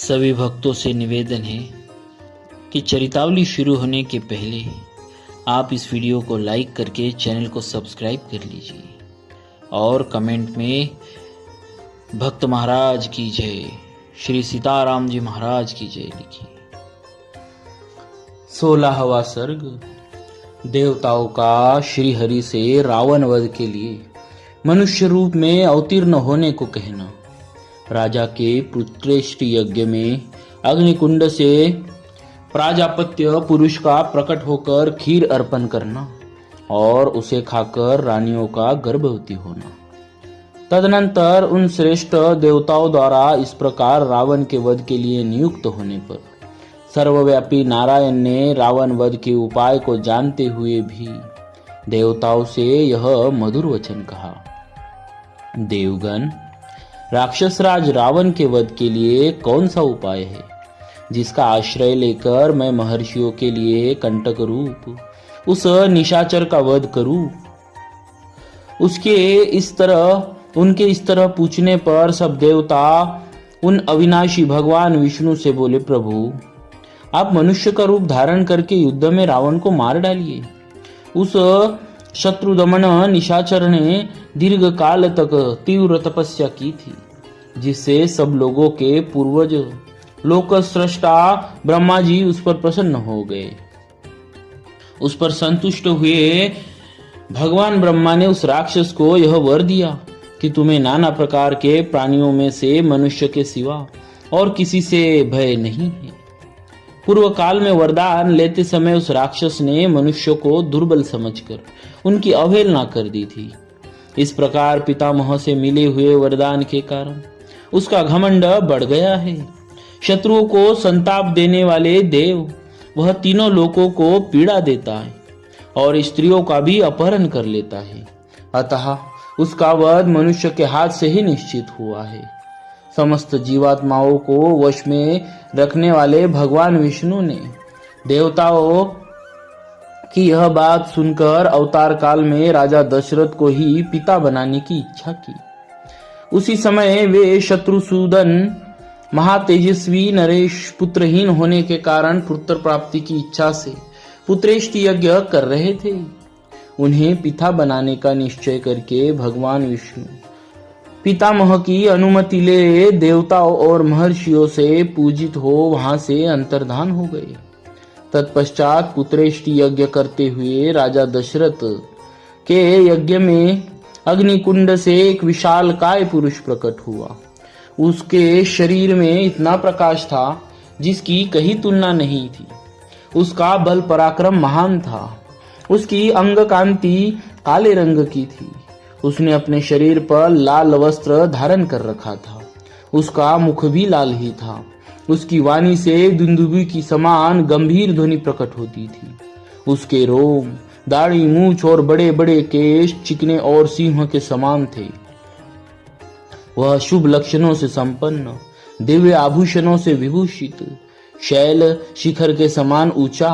सभी भक्तों से निवेदन है कि चरितावली शुरू होने के पहले आप इस वीडियो को लाइक करके चैनल को सब्सक्राइब कर लीजिए और कमेंट में भक्त महाराज की जय, श्री सीताराम जी महाराज की जय लिखिए। 16वां सर्ग। देवताओं का श्री हरि से रावण वध के लिए मनुष्य रूप में अवतीर्ण होने को कहना। राजा के पुत्रेष्टि यज्ञ में अग्निकुंड से प्राजापत्य पुरुष का प्रकट होकर खीर अर्पण करना और उसे खाकर रानियों का गर्भवती होना। तदनंतर उन श्रेष्ठ देवताओं द्वारा इस प्रकार रावण के वध के लिए नियुक्त होने पर सर्वव्यापी नारायण ने रावण वध के उपाय को जानते हुए भी देवताओं से यह मधुर वचन कहा। देवगण, राक्षस राज रावण के वध के लिए कौन सा उपाय है जिसका आश्रय लेकर मैं महर्षियों के लिए कंटक रूप उस निशाचर का वध करूं? उनके इस तरह पूछने पर सब देवता उन अविनाशी भगवान विष्णु से बोले, प्रभु आप मनुष्य का रूप धारण करके युद्ध में रावण को मार डालिए। उस शत्रुदमन निशाचर ने दीर्घ काल तक तीव्र तपस्या की थी, जिससे सब लोगों के पूर्वज लोक सृष्टा ब्रह्मा जी उस पर प्रसन्न हो गए। उस पर संतुष्ट हुए भगवान ब्रह्मा ने उस राक्षस को यह वर दिया कि तुम्हें नाना प्रकार के प्राणियों में से मनुष्य के सिवा और किसी से भय नहीं है। पूर्व काल में वरदान लेते समय उस राक्षस ने मनुष्य को दुर्बल समझकर उनकी अवहेलना कर दी थी। इस प्रकार पितामह से मिले हुए वरदान के कारण उसका घमंड बढ़ गया है। शत्रुओं को संताप देने वाले देव वह तीनों लोकों को पीड़ा देता है और स्त्रियों का भी अपहरण कर लेता है। अतः उसका वध मनुष्य के हाथ से ही निश्चित हुआ है। समस्त जीवात्माओं को वश में रखने वाले भगवान विष्णु ने देवताओं की यह बात सुनकर अवतार काल में राजा दशरथ को ही पिता बनाने की इच्छा की। उसी समय वे शत्रुसूदन महातेजस्वी नरेश पुत्रहीन होने के कारण पुत्र प्राप्ति की इच्छा से पुत्रेष्टि यज्ञ कर रहे थे। उन्हें पिता बनाने का निश्चय करके भगवान विष्णु पितामह की अनुमति ले देवताओं और महर्षियों से पूजित हो वहां से अंतर्धान हो गए। तत्पश्चात पुत्रेष्टि यज्ञ करते हुए राजा दशरथ के यज्ञ में अग्निकुंड से एक विशाल काय पुरुष प्रकट हुआ। उसके शरीर में इतना प्रकाश था जिसकी कहीं तुलना नहीं थी। उसका बल पराक्रम महान था। उसकी अंग कांति काले रंग की थी। उसने अपने शरीर पर लाल वस्त्र धारण कर रखा था। उसका मुख भी लाल ही था। उसकी वाणी से दुंदुभी की समान गंभीर ध्वनि प्रकट होती थी। उसके रोम, दाढ़ी, मूछ और बड़े बड़े केश चिकने और सिंह के समान थे। वह शुभ लक्षणों से संपन्न, दिव्य आभूषणों से विभूषित, शैल शिखर के समान ऊंचा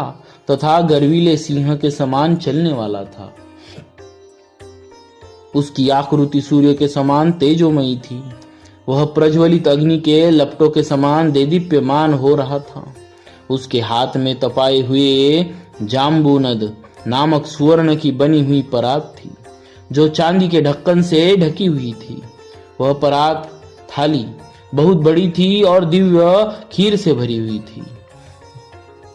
तथा गर्वीले सिंह के समान चलने वाला था। उसकी आकृति सूर्य के समान तेजोमयी थी। वह प्रज्वलित अग्नि के लपटों के समान देदीप्यमान हो रहा था। उसके हाथ में तपाए हुए जाम्बूनद नामक सुवर्ण की बनी हुई परात थी, जो चांदी के ढक्कन से ढकी हुई थी। वह परात थाली बहुत बड़ी थी और दिव्य खीर से भरी हुई थी।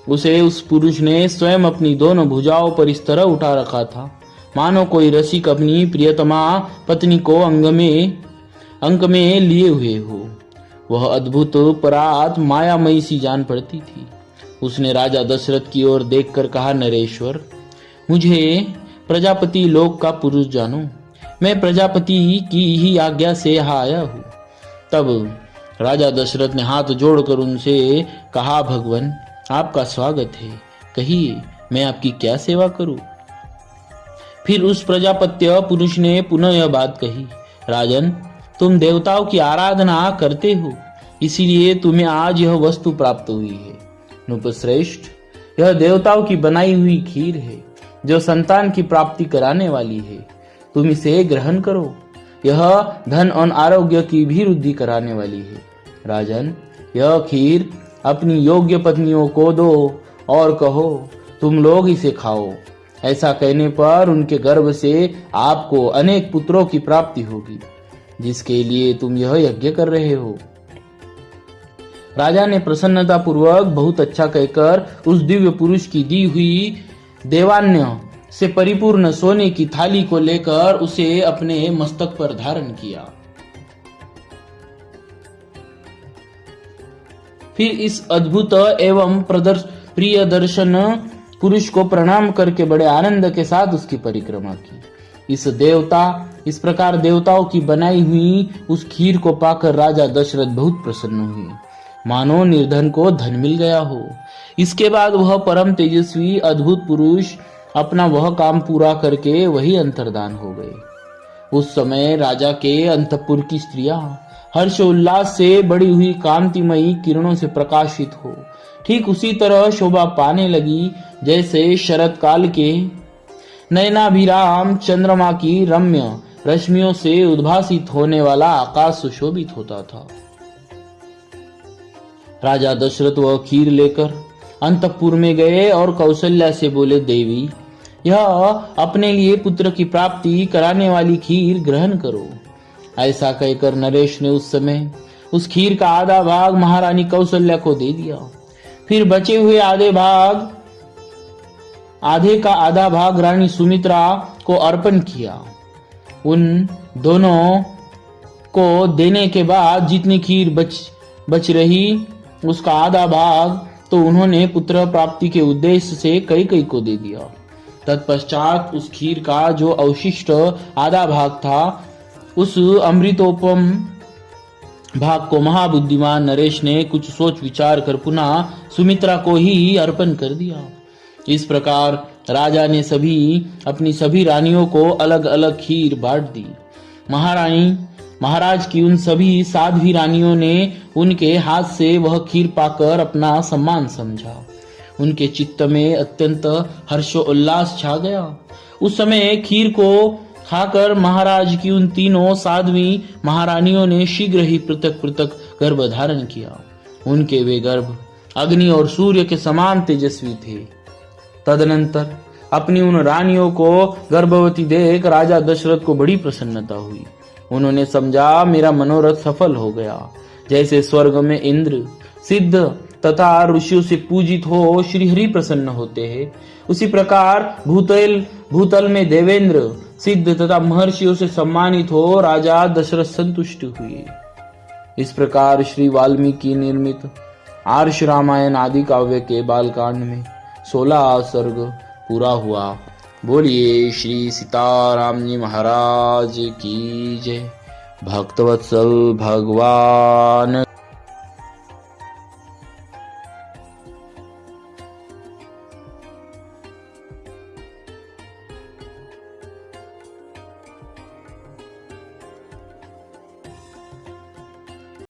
उसे उस पुरुष ने स्वयं अपनी दोनों भुजाओं पर इस तरह उठा रखा था मानो कोई रसिक अपनी प्रियतमा पत्नी को अंक में लिए हुए हो। वह अद्भुत परात मायामयी सी जान पड़ती थी। उसने राजा दशरथ की ओर देखकर कहा, नरेश्वर, मुझे प्रजापति लोक का पुरुष जानो। मैं प्रजापति की ही आज्ञा से यहाँ आया हूँ। तब राजा दशरथ ने हाथ जोड़कर उनसे कहा, भगवान आपका स्वागत है, कहिए मैं आपकी क्या सेवा करूं? फिर उस प्रजापत्य पुरुष ने पुनः यह बात कही, राजन, तुम देवताओं की आराधना करते हो, इसीलिए तुम्हें आज यह वस्तु प्राप्त हुई है। नृपश्रेष्ठ, यह देवताओं की बनाई हुई खीर है जो संतान की प्राप्ति कराने वाली है। तुम इसे ग्रहण करो। यह धन और आरोग्य की भी वृद्धि कराने वाली है। राजन, यह खीर अपनी योग्य पत्नियों को दो और कहो तुम लोग इसे खाओ। ऐसा कहने पर उनके गर्भ से आपको अनेक पुत्रों की प्राप्ति होगी, जिसके लिए तुम यह यज्ञ कर रहे हो। राजा ने प्रसन्नता पूर्वक बहुत अच्छा कहकर उस दिव्य पुरुष की दी हुई देवान्य से परिपूर्ण सोने की थाली को लेकर उसे अपने मस्तक पर धारण किया। फिर इस अद्भुत एवं प्रिय दर्शन पुरुष को प्रणाम करके बड़े आनंद के साथ उसकी परिक्रमा की। इस प्रकार देवताओं की बनाई हुई उस खीर को पाकर राजा दशरथ बहुत प्रसन्न हुए, मानो निर्धन को धन मिल गया हो। इसके बाद वह परम तेजस्वी अद्भुत पुरुष अपना वह काम पूरा करके वही अंतर्धान हो गए। उस समय राजा के अंतपुर की स्त्रियां हर्ष उल्लास से बड़ी हुई कांतिमयी किरणों से प्रकाशित हो ठीक उसी तरह शोभा पाने लगी जैसे शरद काल के नयनाभिराम चंद्रमा की रम्य रश्मियों से उद्भासित होने वाला आकाश सुशोभित होता था। राजा दशरथ वह खीर लेकर अंतपुर में गए और कौशल्या से बोले, देवी, यह अपने लिए पुत्र की प्राप्ति कराने वाली खीर ग्रहण करो। ऐसा कहकर नरेश ने उस समय उस खीर का आधा भाग महारानी कौशल्या को दे दिया। फिर बचे हुए आधे का आधा भाग रानी सुमित्रा को अर्पण किया। उन दोनों को देने के बाद जितनी खीर बच रही उसका आधा भाग तो उन्होंने पुत्र प्राप्ति के उद्देश्य से कई को दे दिया। तत्पश्चात उस खीर का जो अवशिष्ट आधा भाग था उस अमृतोपम भाग को महाबुद्धिमान नरेश ने कुछ सोच विचार कर पुनः सुमित्रा को ही अर्पण कर दिया। इस प्रकार राजा ने अपनी सभी रानियों को अलग अलग खीर बांट दी। महाराज की उन सभी साध्वी रानियों ने उनके हाथ से वह खीर पाकर अपना सम्मान समझा। उनके चित्त में अत्यंत हर्षोल्लास छा गया। उस समय खीर को खाकर महाराज की उन तीनों साध्वी महारानियों ने शीघ्र ही पृथक पृथक गर्भ धारण किया। उनके वे गर्भ अग्नि और सूर्य के समान तेजस्वी थे। तदनंतर अपनी उन रानियों को गर्भवती देख राजा दशरथ को बड़ी प्रसन्नता हुई। उन्होंने समझा मेरा मनोरथ सफल हो गया। जैसे स्वर्ग में इंद्र सिद्ध तथा ऋषियों से पूजित हो श्री हरि प्रसन्न होते हैं, उसी प्रकार भूतल में देवेंद्र सिद्ध तथा महर्षियों से सम्मानित हो राजा दशरथ संतुष्ट हुए। इस प्रकार श्री वाल्मीकि निर्मित आर्ष रामायण आदि काव्य के बालकांड में 16 सर्ग पूरा हुआ। बोलिए श्री सीताराम जी महाराज की जय। भक्तवत्सल भगवान